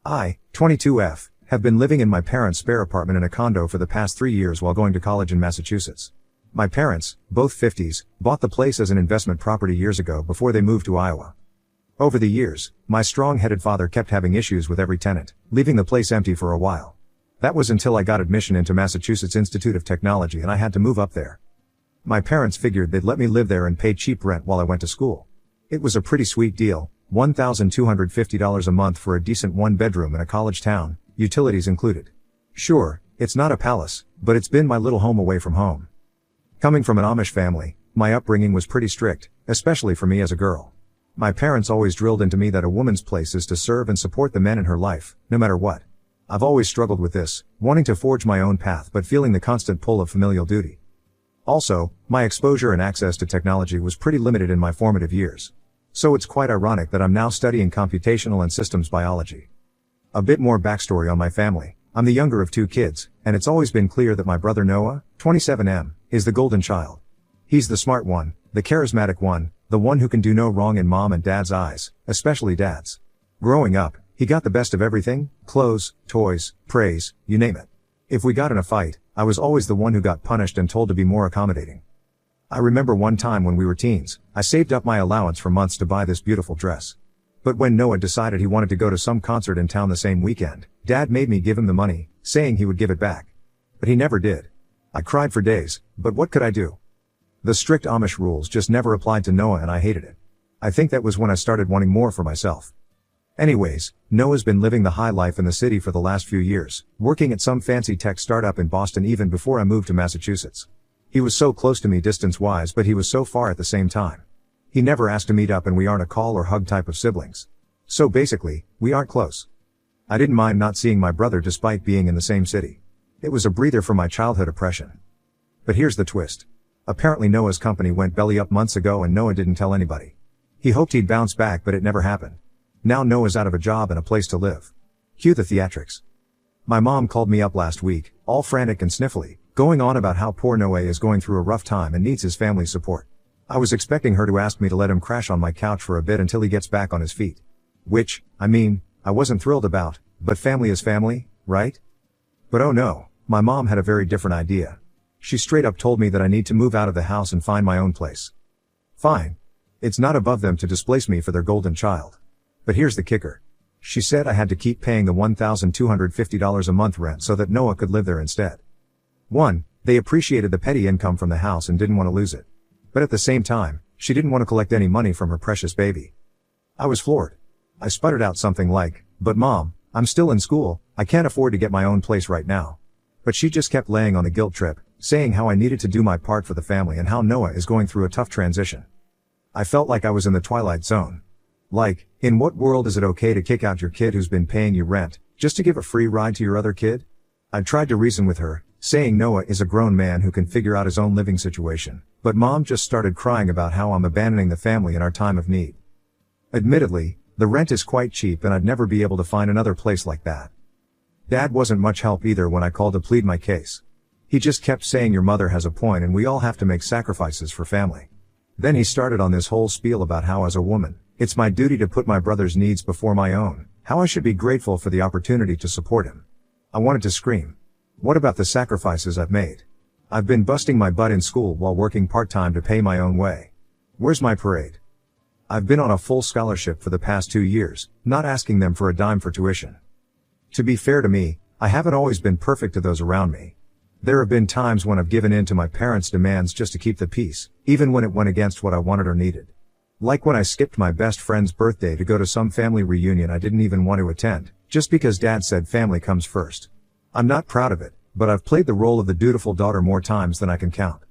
I, 22F, have been living in my parents' spare apartment in a condo for the past 3 years while going to college in Massachusetts. My parents, both 50s, bought the place as an investment property years ago before they moved to Iowa. Over the years, my strong-headed father kept having issues with every tenant, leaving the place empty for a while. That was until I got admission into Massachusetts Institute of Technology and I had to move up there. My parents figured they'd let me live there and pay cheap rent while I went to school. It was a pretty sweet deal, $1,250 a month for a decent one-bedroom in a college town, utilities included. Sure, it's not a palace, but it's been my little home away from home. Coming from an Amish family, my upbringing was pretty strict, especially for me as a girl. My parents always drilled into me that a woman's place is to serve and support the men in her life, no matter what. I've always struggled with this, wanting to forge my own path but feeling the constant pull of familial duty. Also, my exposure and access to technology was pretty limited in my formative years. So it's quite ironic that I'm now studying computational and systems biology. A bit more backstory on my family. I'm the younger of 2 kids, and it's always been clear that my brother Noah, 27M, is the golden child. He's the smart one, the charismatic one, the one who can do no wrong in mom and dad's eyes, especially dad's. Growing up, he got the best of everything: clothes, toys, praise, you name it. If we got in a fight, I was always the one who got punished and told to be more accommodating. I remember one time when we were teens, I saved up my allowance for months to buy this beautiful dress. But when Noah decided he wanted to go to some concert in town the same weekend, Dad made me give him the money, saying he would give it back. But he never did. I cried for days, but what could I do? The strict Amish rules just never applied to Noah and I hated it. I think that was when I started wanting more for myself. Anyways, Noah's been living the high life in the city for the last few years, working at some fancy tech startup in Boston even before I moved to Massachusetts. He was so close to me distance-wise, but he was so far at the same time. He never asked to meet up and we aren't a call or hug type of siblings. So basically, we aren't close. I didn't mind not seeing my brother despite being in the same city. It was a breather from my childhood oppression. But here's the twist. Apparently Noah's company went belly up months ago and Noah didn't tell anybody. He hoped he'd bounce back but it never happened. Now Noah's out of a job and a place to live. Cue the theatrics. My mom called me up last week, all frantic and sniffly, going on about how poor Noah is going through a rough time and needs his family's support. I was expecting her to ask me to let him crash on my couch for a bit until he gets back on his feet. Which, I wasn't thrilled about, but family is family, right? But oh no, my mom had a very different idea. She straight up told me that I need to move out of the house and find my own place. Fine. It's not above them to displace me for their golden child. But here's the kicker. She said I had to keep paying the $1,250 a month rent so that Noah could live there instead. 1. They appreciated the petty income from the house and didn't want to lose it. But at the same time, she didn't want to collect any money from her precious baby. I was floored. I sputtered out something like, "But Mom, I'm still in school, I can't afford to get my own place right now." But she just kept laying on the guilt trip, saying how I needed to do my part for the family and how Noah is going through a tough transition. I felt like I was in the Twilight Zone. Like, in what world is it okay to kick out your kid who's been paying you rent, just to give a free ride to your other kid? I tried to reason with her, saying Noah is a grown man who can figure out his own living situation, but Mom just started crying about how I'm abandoning the family in our time of need. Admittedly, the rent is quite cheap and I'd never be able to find another place like that. Dad wasn't much help either when I called to plead my case. He just kept saying your mother has a point and we all have to make sacrifices for family. Then he started on this whole spiel about how as a woman, it's my duty to put my brother's needs before my own, how I should be grateful for the opportunity to support him. I wanted to scream. What about the sacrifices I've made? I've been busting my butt in school while working part-time to pay my own way. Where's my parade? I've been on a full scholarship for the past 2 years, not asking them for a dime for tuition. To be fair to me, I haven't always been perfect to those around me. There have been times when I've given in to my parents' demands just to keep the peace, even when it went against what I wanted or needed. Like when I skipped my best friend's birthday to go to some family reunion I didn't even want to attend, just because Dad said family comes first. I'm not proud of it, but I've played the role of the dutiful daughter more times than I can count.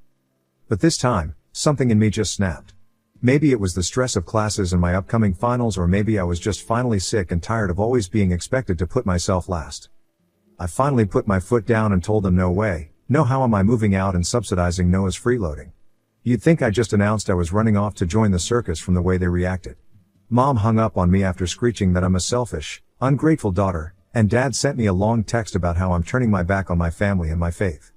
But this time, something in me just snapped. Maybe it was the stress of classes and my upcoming finals, or maybe I was just finally sick and tired of always being expected to put myself last. I finally put my foot down and told them no way, no how am I moving out and subsidizing Noah's freeloading. You'd think I just announced I was running off to join the circus from the way they reacted. Mom hung up on me after screeching that I'm a selfish, ungrateful daughter, and Dad sent me a long text about how I'm turning my back on my family and my faith.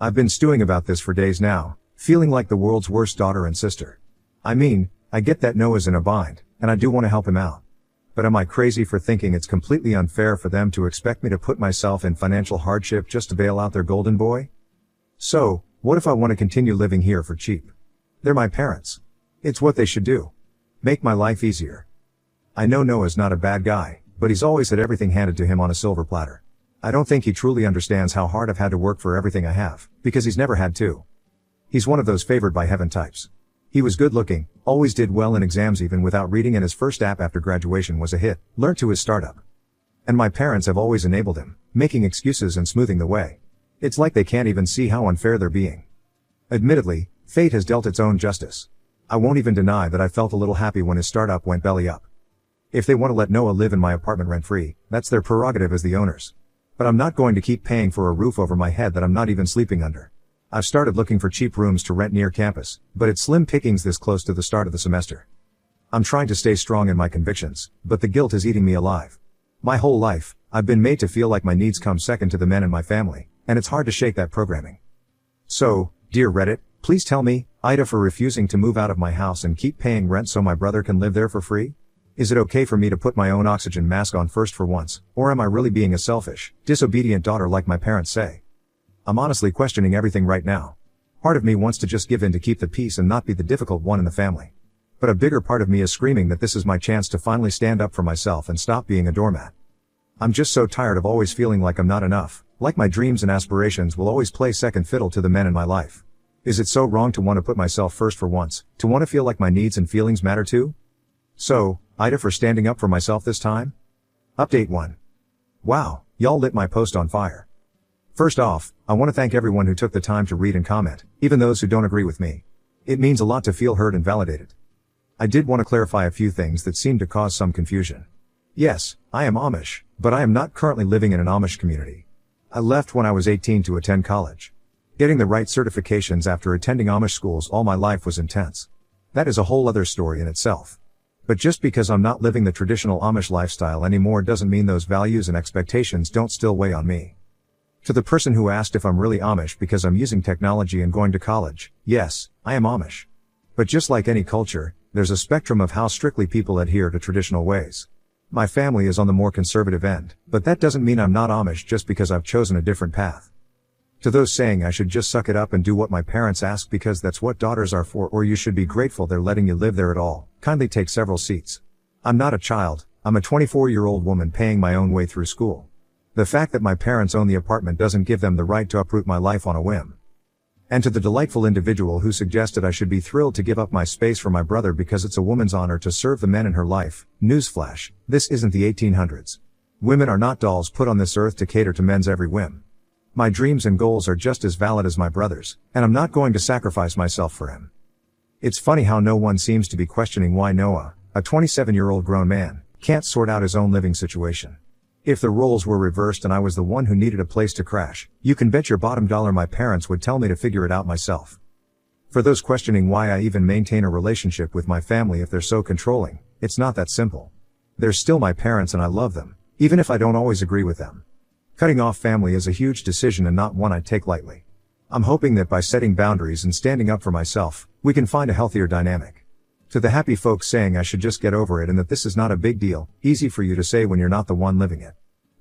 I've been stewing about this for days now, feeling like the world's worst daughter and sister. I get that Noah's in a bind, and I do want to help him out. But am I crazy for thinking it's completely unfair for them to expect me to put myself in financial hardship just to bail out their golden boy? So, what if I want to continue living here for cheap? They're my parents. It's what they should do. Make my life easier. I know Noah's not a bad guy, but he's always had everything handed to him on a silver platter. I don't think he truly understands how hard I've had to work for everything I have, because he's never had to. He's one of those favored by heaven types. He was good looking, always did well in exams even without reading, and his first app after graduation was a hit, learned to his startup. And my parents have always enabled him, making excuses and smoothing the way. It's like they can't even see how unfair they're being. Admittedly, fate has dealt its own justice. I won't even deny that I felt a little happy when his startup went belly up. If they want to let Noah live in my apartment rent-free, that's their prerogative as the owners. But I'm not going to keep paying for a roof over my head that I'm not even sleeping under. I've started looking for cheap rooms to rent near campus, but it's slim pickings this close to the start of the semester. I'm trying to stay strong in my convictions, but the guilt is eating me alive. My whole life, I've been made to feel like my needs come second to the men in my family, and it's hard to shake that programming. So, dear Reddit, please tell me, Ida, for refusing to move out of my house and keep paying rent so my brother can live there for free? Is it okay for me to put my own oxygen mask on first for once, or am I really being a selfish, disobedient daughter like my parents say? I'm honestly questioning everything right now. Part of me wants to just give in to keep the peace and not be the difficult one in the family. But a bigger part of me is screaming that this is my chance to finally stand up for myself and stop being a doormat. I'm just so tired of always feeling like I'm not enough, like my dreams and aspirations will always play second fiddle to the men in my life. Is it so wrong to want to put myself first for once, to want to feel like my needs and feelings matter too? So, Ida, for standing up for myself this time? Update 1. Wow, y'all lit my post on fire. First off, I want to thank everyone who took the time to read and comment, even those who don't agree with me. It means a lot to feel heard and validated. I did want to clarify a few things that seem to cause some confusion. Yes, I am Amish, but I am not currently living in an Amish community. I left when I was 18 to attend college. Getting the right certifications after attending Amish schools all my life was intense. That is a whole other story in itself. But just because I'm not living the traditional Amish lifestyle anymore doesn't mean those values and expectations don't still weigh on me. To the person who asked if I'm really Amish because I'm using technology and going to college, yes, I am Amish. But just like any culture, there's a spectrum of how strictly people adhere to traditional ways. My family is on the more conservative end, but that doesn't mean I'm not Amish just because I've chosen a different path. To those saying I should just suck it up and do what my parents ask because that's what daughters are for, or you should be grateful they're letting you live there at all, kindly take several seats. I'm not a child, I'm a 24-year-old woman paying my own way through school. The fact that my parents own the apartment doesn't give them the right to uproot my life on a whim. And to the delightful individual who suggested I should be thrilled to give up my space for my brother because it's a woman's honor to serve the men in her life, newsflash, this isn't the 1800s. Women are not dolls put on this earth to cater to men's every whim. My dreams and goals are just as valid as my brother's, and I'm not going to sacrifice myself for him. It's funny how no one seems to be questioning why Noah, a 27-year-old grown man, can't sort out his own living situation. If the roles were reversed and I was the one who needed a place to crash, you can bet your bottom dollar my parents would tell me to figure it out myself. For those questioning why I even maintain a relationship with my family if they're so controlling, it's not that simple. They're still my parents and I love them, even if I don't always agree with them. Cutting off family is a huge decision and not one I take lightly. I'm hoping that by setting boundaries and standing up for myself, we can find a healthier dynamic. To the happy folks saying I should just get over it and that this is not a big deal, easy for you to say when you're not the one living it.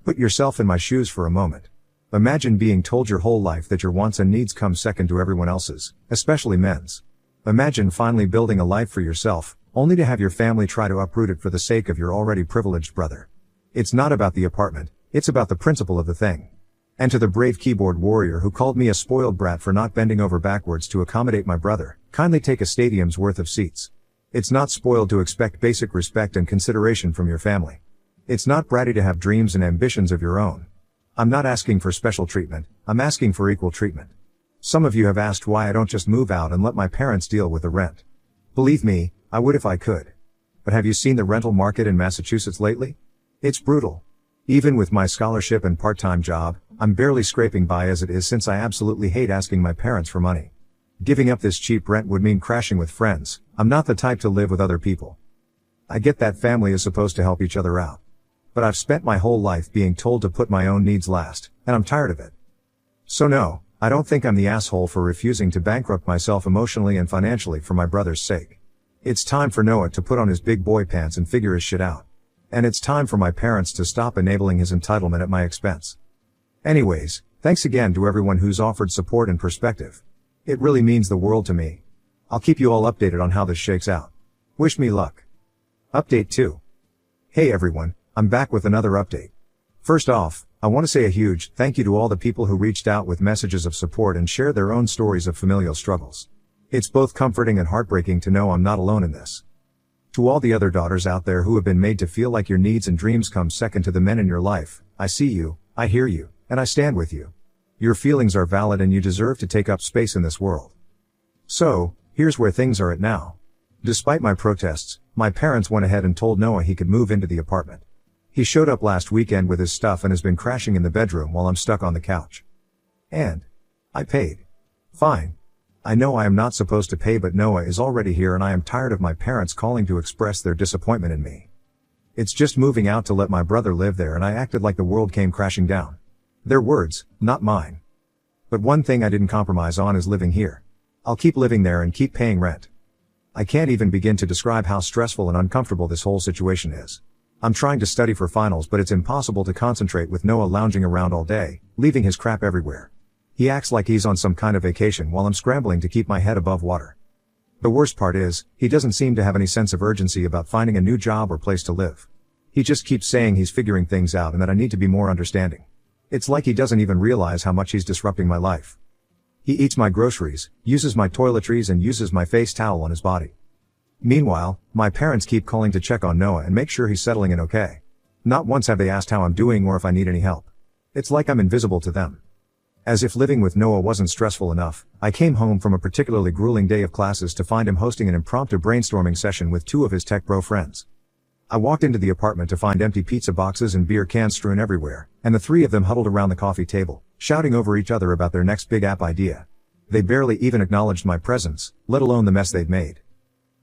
Put yourself in my shoes for a moment. Imagine being told your whole life that your wants and needs come second to everyone else's, especially men's. Imagine finally building a life for yourself, only to have your family try to uproot it for the sake of your already privileged brother. It's not about the apartment, it's about the principle of the thing. And to the brave keyboard warrior who called me a spoiled brat for not bending over backwards to accommodate my brother, kindly take a stadium's worth of seats. It's not spoiled to expect basic respect and consideration from your family. It's not bratty to have dreams and ambitions of your own. I'm not asking for special treatment, I'm asking for equal treatment. Some of you have asked why I don't just move out and let my parents deal with the rent. Believe me, I would if I could. But have you seen the rental market in Massachusetts lately? It's brutal. Even with my scholarship and part-time job, I'm barely scraping by as it is since I absolutely hate asking my parents for money. Giving up this cheap rent would mean crashing with friends. I'm not the type to live with other people. I get that family is supposed to help each other out. But I've spent my whole life being told to put my own needs last, and I'm tired of it. So no, I don't think I'm the asshole for refusing to bankrupt myself emotionally and financially for my brother's sake. It's time for Noah to put on his big boy pants and figure his shit out. And it's time for my parents to stop enabling his entitlement at my expense. Anyways, thanks again to everyone who's offered support and perspective. It really means the world to me. I'll keep you all updated on how this shakes out. Wish me luck. Update 2. Hey everyone, I'm back with another update. First off, I want to say a huge thank you to all the people who reached out with messages of support and shared their own stories of familial struggles. It's both comforting and heartbreaking to know I'm not alone in this. To all the other daughters out there who have been made to feel like your needs and dreams come second to the men in your life, I see you, I hear you, and I stand with you. Your feelings are valid and you deserve to take up space in this world. So, here's where things are at now. Despite my protests, my parents went ahead and told Noah he could move into the apartment. He showed up last weekend with his stuff and has been crashing in the bedroom while I'm stuck on the couch. And I paid. Fine. I know I am not supposed to pay, but Noah is already here and I am tired of my parents calling to express their disappointment in me. It's just moving out to let my brother live there and I acted like the world came crashing down. Their words, not mine. But one thing I didn't compromise on is living here. I'll keep living there and keep paying rent. I can't even begin to describe how stressful and uncomfortable this whole situation is. I'm trying to study for finals, but it's impossible to concentrate with Noah lounging around all day, leaving his crap everywhere. He acts like he's on some kind of vacation while I'm scrambling to keep my head above water. The worst part is, he doesn't seem to have any sense of urgency about finding a new job or place to live. He just keeps saying he's figuring things out and that I need to be more understanding. It's like he doesn't even realize how much he's disrupting my life. He eats my groceries, uses my toiletries and uses my face towel on his body. Meanwhile, my parents keep calling to check on Noah and make sure he's settling in okay. Not once have they asked how I'm doing or if I need any help. It's like I'm invisible to them. As if living with Noah wasn't stressful enough, I came home from a particularly grueling day of classes to find him hosting an impromptu brainstorming session with 2 of his tech bro friends. I walked into the apartment to find empty pizza boxes and beer cans strewn everywhere, and the 3 of them huddled around the coffee table, shouting over each other about their next big app idea. They barely even acknowledged my presence, let alone the mess they'd made.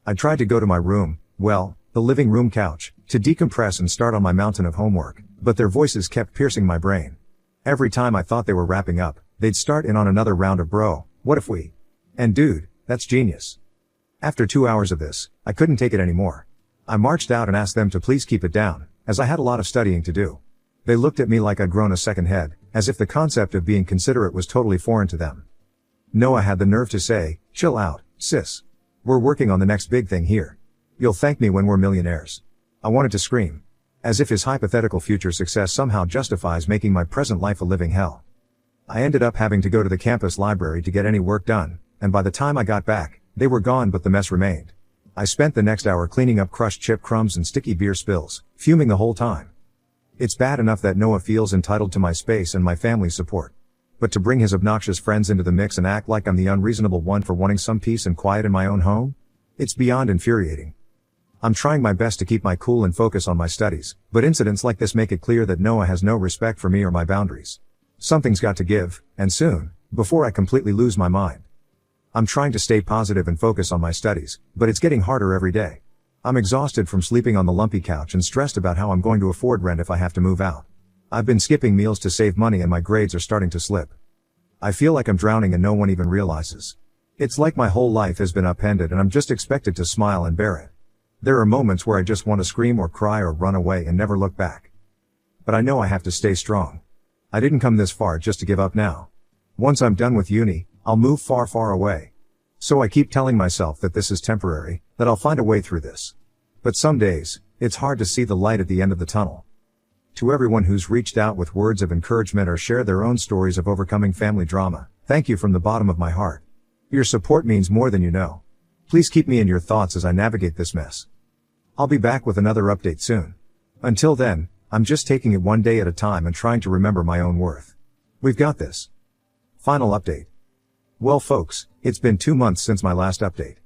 I tried to go to my room, well, the living room couch, to decompress and start on my mountain of homework, but their voices kept piercing my brain. Every time I thought they were wrapping up, they'd start in on another round of bro, what if we? And dude, that's genius. After 2 hours of this, I couldn't take it anymore. I marched out and asked them to please keep it down, as I had a lot of studying to do. They looked at me like I'd grown a second head, as if the concept of being considerate was totally foreign to them. Noah had the nerve to say, "Chill out, sis. We're working on the next big thing here. You'll thank me when we're millionaires." I wanted to scream. As if his hypothetical future success somehow justifies making my present life a living hell. I ended up having to go to the campus library to get any work done, and by the time I got back, they were gone but the mess remained. I spent the next hour cleaning up crushed chip crumbs and sticky beer spills, fuming the whole time. It's bad enough that Noah feels entitled to my space and my family's support. But to bring his obnoxious friends into the mix and act like I'm the unreasonable one for wanting some peace and quiet in my own home? It's beyond infuriating. I'm trying my best to keep my cool and focus on my studies, but incidents like this make it clear that Noah has no respect for me or my boundaries. Something's got to give, and soon, before I completely lose my mind. I'm trying to stay positive and focus on my studies, but it's getting harder every day. I'm exhausted from sleeping on the lumpy couch and stressed about how I'm going to afford rent if I have to move out. I've been skipping meals to save money and my grades are starting to slip. I feel like I'm drowning and no one even realizes. It's like my whole life has been upended and I'm just expected to smile and bear it. There are moments where I just want to scream or cry or run away and never look back. But I know I have to stay strong. I didn't come this far just to give up now. Once I'm done with uni, I'll move far, far away. So I keep telling myself that this is temporary, that I'll find a way through this. But some days, it's hard to see the light at the end of the tunnel. To everyone who's reached out with words of encouragement or shared their own stories of overcoming family drama, thank you from the bottom of my heart. Your support means more than you know. Please keep me in your thoughts as I navigate this mess. I'll be back with another update soon. Until then, I'm just taking it one day at a time and trying to remember my own worth. We've got this. Final update. Well folks, it's been 2 months since my last update.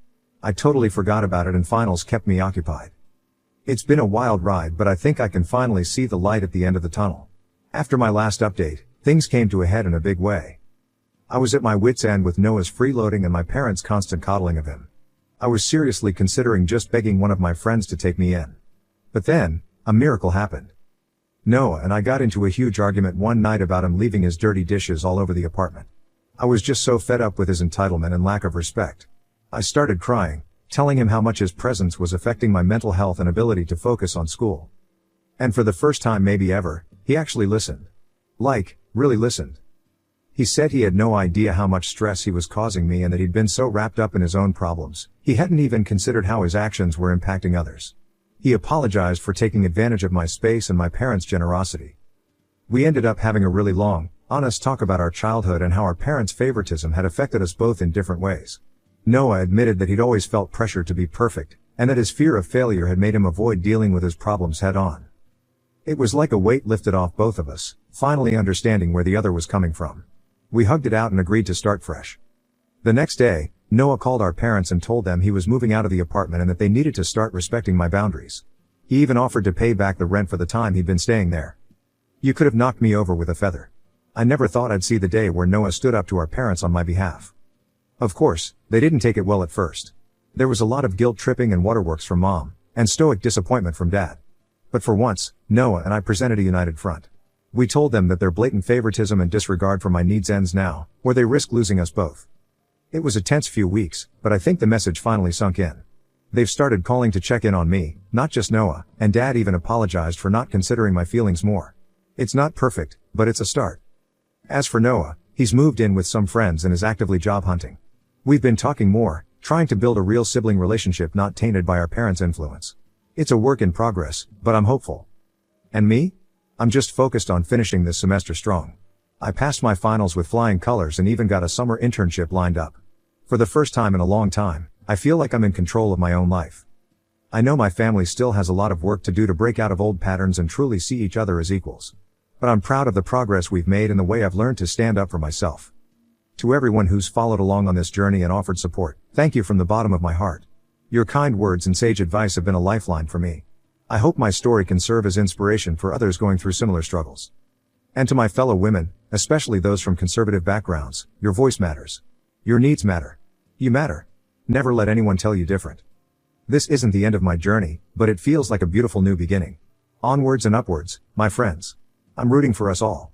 I totally forgot about it and finals kept me occupied. It's been a wild ride, but I think I can finally see the light at the end of the tunnel. After my last update, things came to a head in a big way. I was at my wit's end with Noah's freeloading and my parents' constant coddling of him. I was seriously considering just begging one of my friends to take me in. But then, a miracle happened. Noah and I got into a huge argument one night about him leaving his dirty dishes all over the apartment. I was just so fed up with his entitlement and lack of respect. I started crying, telling him how much his presence was affecting my mental health and ability to focus on school. And for the first time maybe ever, he actually listened. Like, really listened. He said he had no idea how much stress he was causing me and that he'd been so wrapped up in his own problems, he hadn't even considered how his actions were impacting others. He apologized for taking advantage of my space and my parents' generosity. We ended up having a really long, honest talk about our childhood and how our parents' favoritism had affected us both in different ways. Noah admitted that he'd always felt pressure to be perfect, and that his fear of failure had made him avoid dealing with his problems head on. It was like a weight lifted off both of us, finally understanding where the other was coming from. We hugged it out and agreed to start fresh. The next day, Noah called our parents and told them he was moving out of the apartment and that they needed to start respecting my boundaries. He even offered to pay back the rent for the time he'd been staying there. You could have knocked me over with a feather. I never thought I'd see the day where Noah stood up to our parents on my behalf. Of course, they didn't take it well at first. There was a lot of guilt tripping and waterworks from Mom, and stoic disappointment from Dad. But for once, Noah and I presented a united front. We told them that their blatant favoritism and disregard for my needs ends now, or they risk losing us both. It was a tense few weeks, but I think the message finally sunk in. They've started calling to check in on me, not just Noah, and Dad even apologized for not considering my feelings more. It's not perfect, but it's a start. As for Noah, he's moved in with some friends and is actively job hunting. We've been talking more, trying to build a real sibling relationship not tainted by our parents' influence. It's a work in progress, but I'm hopeful. And me? I'm just focused on finishing this semester strong. I passed my finals with flying colors and even got a summer internship lined up. For the first time in a long time, I feel like I'm in control of my own life. I know my family still has a lot of work to do to break out of old patterns and truly see each other as equals. But I'm proud of the progress we've made and the way I've learned to stand up for myself. To everyone who's followed along on this journey and offered support, thank you from the bottom of my heart. Your kind words and sage advice have been a lifeline for me. I hope my story can serve as inspiration for others going through similar struggles. And to my fellow women, especially those from conservative backgrounds, your voice matters. Your needs matter. You matter. Never let anyone tell you different. This isn't the end of my journey, but it feels like a beautiful new beginning. Onwards and upwards, my friends. I'm rooting for us all.